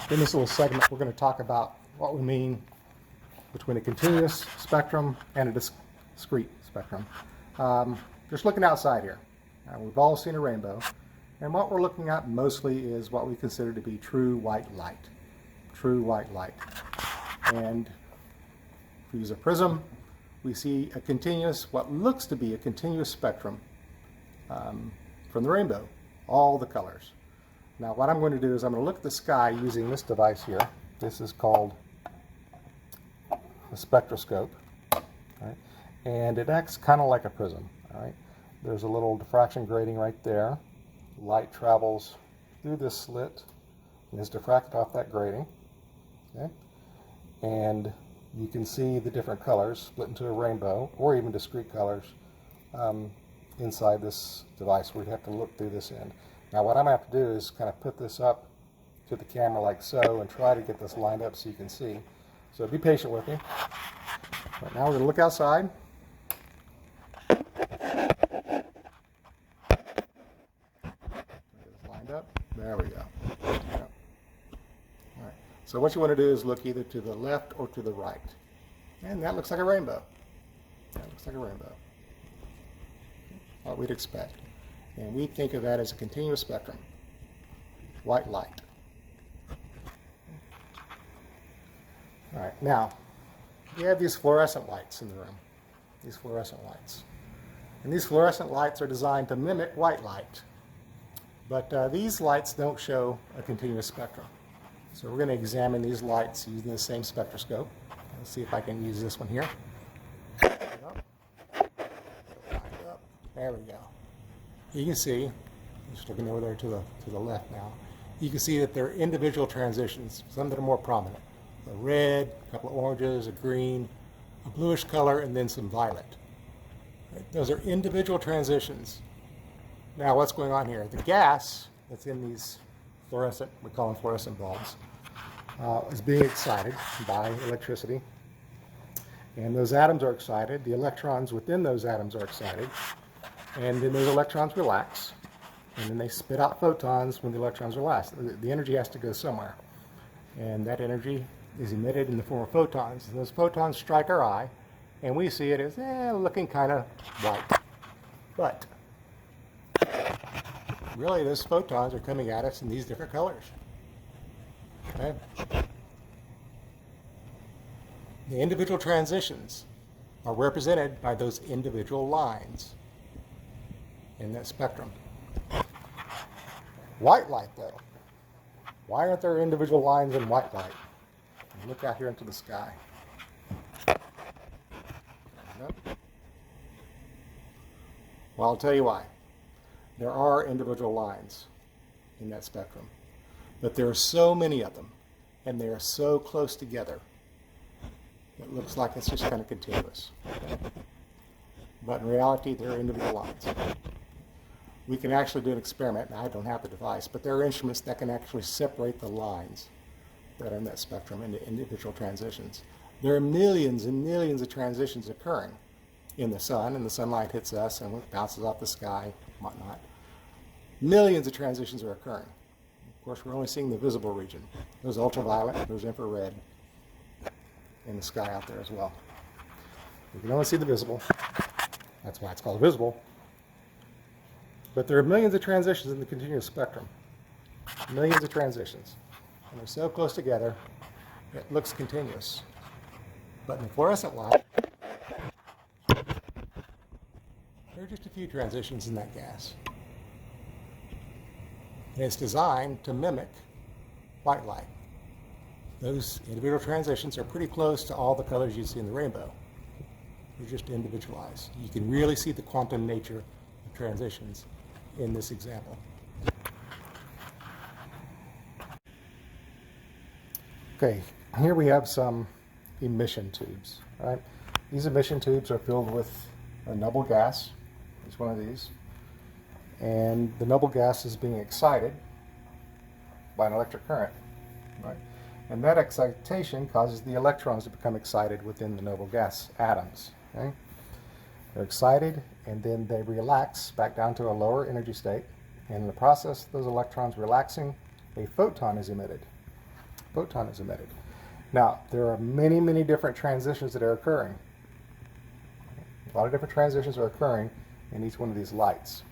In this little segment, we're going to talk about what we mean between a continuous spectrum and a discrete spectrum. Just looking outside here, we've all seen a rainbow, and what we're looking at mostly is what we consider to be true white light. True white light. And if we use a prism, we see a continuous, what looks to be a continuous spectrum from the rainbow, all the colors. Now what I'm going to do is I'm going to look at the sky using this device here. This is called a spectroscope, right? And it acts kind of like a prism. All right? There's a little diffraction grating right there. Light travels through this slit and is diffracted off that grating. Okay? And you can see the different colors split into a rainbow, or even discrete colors, inside this device. We'd have to look through this end. Now what I'm going to have to do is kind of put this up to the camera like so and try to get this lined up so you can see. So be patient with me. Right now we're going to look outside. Get this lined up. There we go. Yep. All right. So what you want to do is look either to the left or to the right. And that looks like a rainbow. That looks like a rainbow. What we'd expect. And we think of that as a continuous spectrum. White light. All right, now, we have these fluorescent lights in the room. These fluorescent lights. And these fluorescent lights are designed to mimic white light. But these lights don't show a continuous spectrum. So we're going to examine these lights using the same spectroscope. Let's see if I can use this one here. There we go. You can see, just looking over there to the left now, you can see that there are individual transitions, some that are more prominent. A red, a couple of oranges, a green, a bluish color, and then some violet. Right? Those are individual transitions. Now what's going on here? The gas that's in these fluorescent, we call them fluorescent bulbs, is being excited by electricity. And those atoms are excited. The electrons within those atoms are excited. And then those electrons relax, and then they spit out photons when the electrons relax. The energy has to go somewhere, and that energy is emitted in the form of photons. And those photons strike our eye, and we see it as looking kind of white. But really, those photons are coming at us in these different colors. Okay? The individual transitions are represented by those individual lines in that spectrum. White light, though. Why aren't there individual lines in white light? Look out here into the sky. Well, I'll tell you why. There are individual lines in that spectrum, but there are so many of them, and they are so close together, it looks like it's just kind of continuous. But in reality, there are individual lines. We can actually do an experiment, and I don't have the device, but there are instruments that can actually separate the lines that are in that spectrum into individual transitions. There are millions and millions of transitions occurring in the sun, and the sunlight hits us and it bounces off the sky, whatnot. Millions of transitions are occurring. Of course, we're only seeing the visible region. There's ultraviolet, there's infrared in the sky out there as well. We can only see the visible. That's why it's called visible. But there are millions of transitions in the continuous spectrum. Millions of transitions. And they're so close together, it looks continuous. But in the fluorescent light, there are just a few transitions in that gas. And it's designed to mimic white light. Those individual transitions are pretty close to all the colors you see in the rainbow. They're just individualized. You can really see the quantum nature of transitions in this example. Okay, here we have some emission tubes, right? These emission tubes are filled with a noble gas, each one of these, and the noble gas is being excited by an electric current, right? And that excitation causes the electrons to become excited within the noble gas atoms, okay? They're excited, and then they relax back down to a lower energy state. And in the process of those electrons relaxing, a photon is emitted. photon is emitted. Now, there are many, many different transitions that are occurring. A lot of different transitions are occurring in each one of these lights.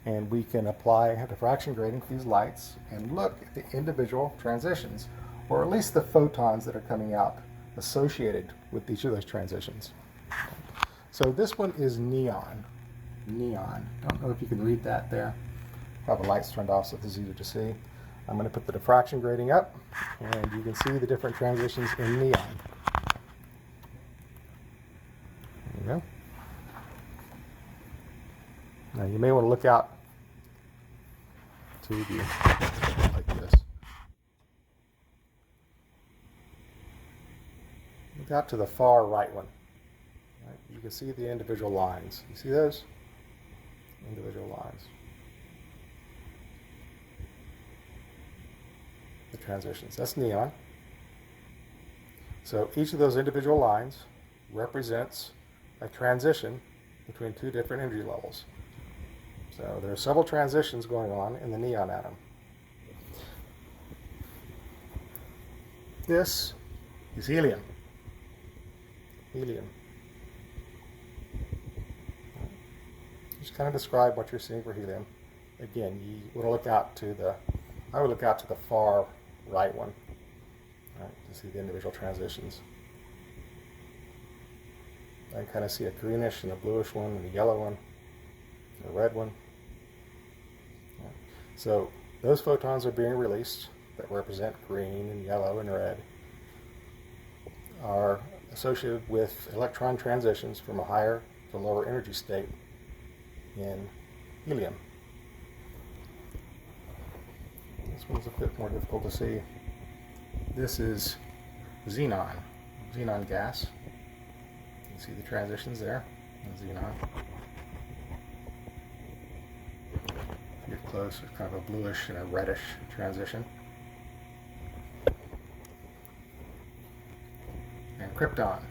And we can apply a diffraction grating to these lights and look at the individual transitions, or at least the photons that are coming out associated with each of those transitions. So this one is neon. Neon. Don't know if you can read that there. I have the lights turned off so it's easier to see. I'm going to put the diffraction grating up, and you can see the different transitions in neon. There you go. Now you may want to look out to the, like this. Look out to the far right one. Right? You can see the individual lines. You see those? Individual lines. The transitions. That's neon. So each of those individual lines represents a transition between two different energy levels. So there are several transitions going on in the neon atom. This is helium. Helium. Just kind of describe what you're seeing for helium. Again, you want to look out to the, I would look out to the far right one, right, to see the individual transitions. I can kind of see a greenish and a bluish one, and a yellow one, and a red one. Yeah. So those photons are being released that represent green and yellow and red are associated with electron transitions from a higher to lower energy state in helium. This one's a bit more difficult to see. This is xenon, xenon gas. You can see the transitions there in xenon. If you get close, it's kind of a bluish and a reddish transition. And krypton.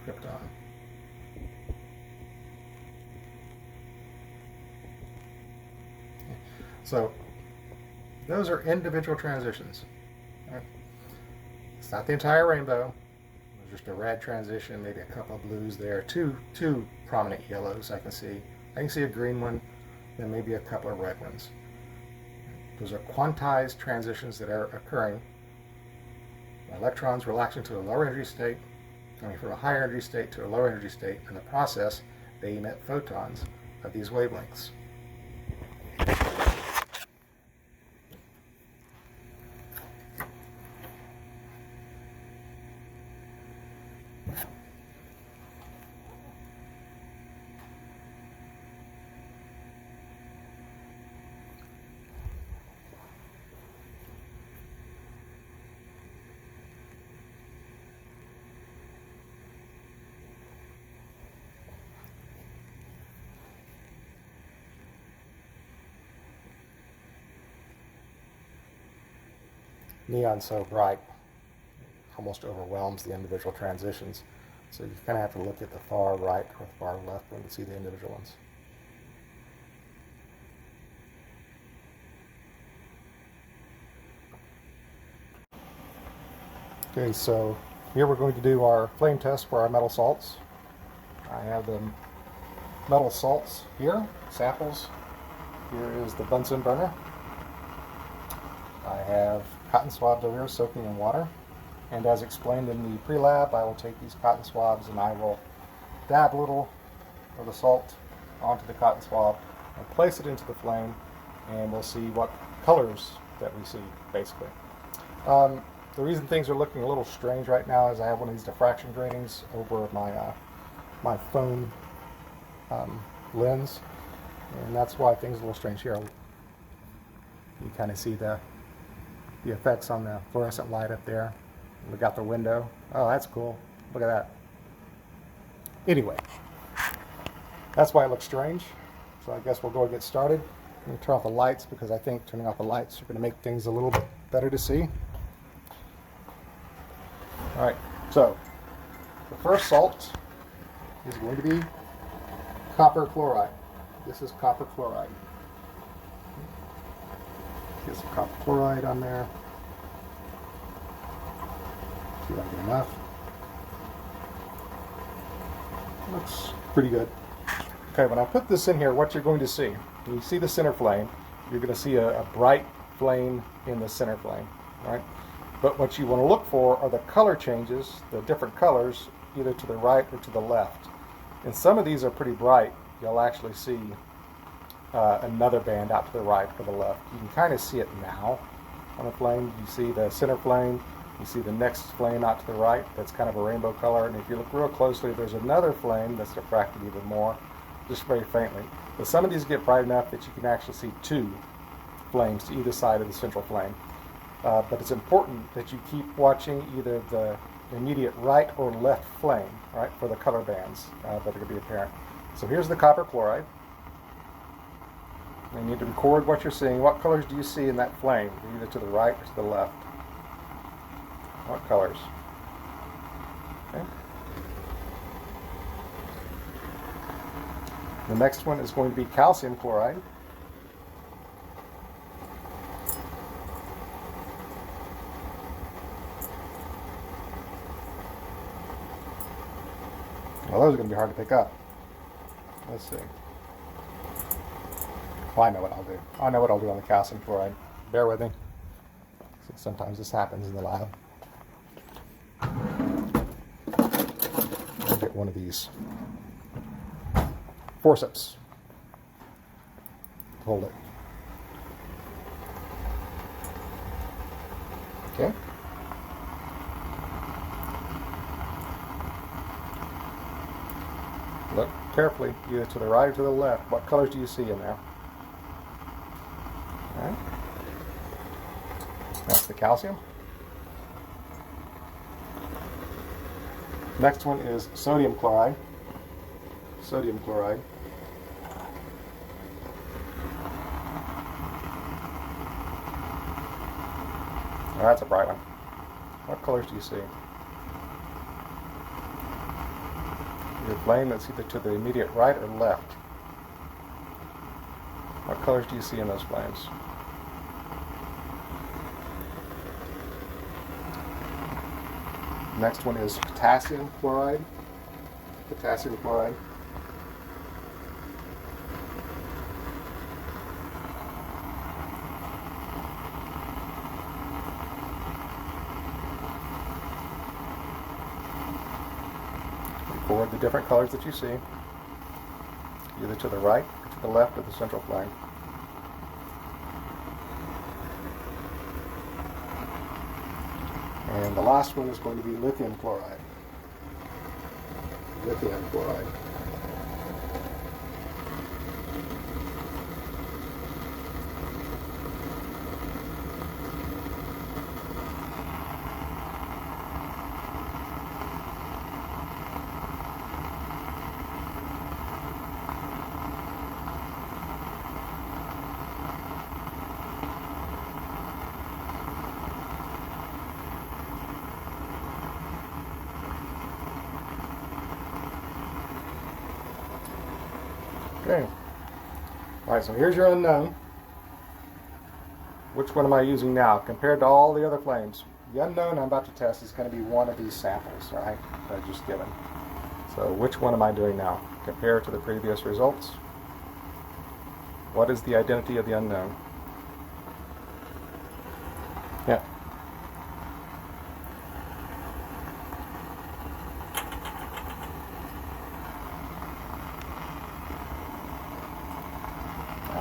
Krypton. So those are individual transitions. Right? It's not the entire rainbow. There's just a red transition, maybe a couple of blues there, two prominent yellows I can see. I can see a green one, then maybe a couple of red ones. Those are quantized transitions that are occurring. Electrons relaxing to a lower energy state, coming from a higher energy state to a lower energy state. In the process, they emit photons of these wavelengths. Neon's so bright, almost overwhelms the individual transitions. So you kind of have to look at the far right or the far left one to see the individual ones. Okay, so here we're going to do our flame test for our metal salts. I have the metal salts here, samples. Here is the Bunsen burner. I have cotton swabs over here soaking in water, and as explained in the pre-lab, I will take these cotton swabs and I will dab a little of the salt onto the cotton swab and place it into the flame, and we'll see what colors that we see, basically. The reason things are looking a little strange right now is I have one of these diffraction gratings over my phone lens, and that's why things are a little strange here. You kind of see the effects on the fluorescent light up there. Look out the window. Oh, that's cool. Look at that. Anyway, that's why it looks strange. So I guess we'll go and get started. Let me turn off the lights because I think turning off the lights are going to make things a little bit better to see. All right, so the first salt is going to be copper chloride. This is copper chloride. Get some copper chloride on there. See if I can get enough. Looks pretty good. Okay, when I put this in here, what you're going to see, when you see the center flame, you're going to see a bright flame in the center flame, right? But what you want to look for are the color changes, the different colors, either to the right or to the left. And some of these are pretty bright. You'll actually see another band out to the right or the left. You can kind of see it now on a flame. You see the center flame, you see the next flame out to the right, that's kind of a rainbow color. And if you look real closely, there's another flame that's diffracted even more, just very faintly. But some of these get bright enough that you can actually see two flames to either side of the central flame. But it's important that you keep watching either the immediate right or left flame, right, for the color bands that are going to be apparent. So here's the copper chloride. You need to record what you're seeing. What colors do you see in that flame, either to the right or to the left? What colors? Okay. The next one is going to be calcium chloride. Well, those are going to be hard to pick up. Let's see. Well, I know what I'll do. I know what I'll do on the calcium chloride. Bear with me. Sometimes this happens in the lab. I'll get one of these forceps. Hold it. Okay. Look carefully, either to the right or to the left. What colors do you see in there? All right. That's the calcium. Next one is sodium chloride. Sodium chloride. Oh, that's a bright one. What colors do you see? Your flame that's either to the immediate right or left. What colors do you see in those flames? Next one is potassium chloride. Potassium chloride. Record the different colors that you see, either to the right or to the left of the central flame. And the last one is going to be lithium chloride. Lithium chloride. Okay. All right, so here's your unknown. Which one am I using now compared to all the other flames? The unknown I'm about to test is going to be one of these samples, right, that I just given. So which one am I doing now compared to the previous results? What is the identity of the unknown? Yeah.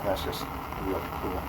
That's just real cool.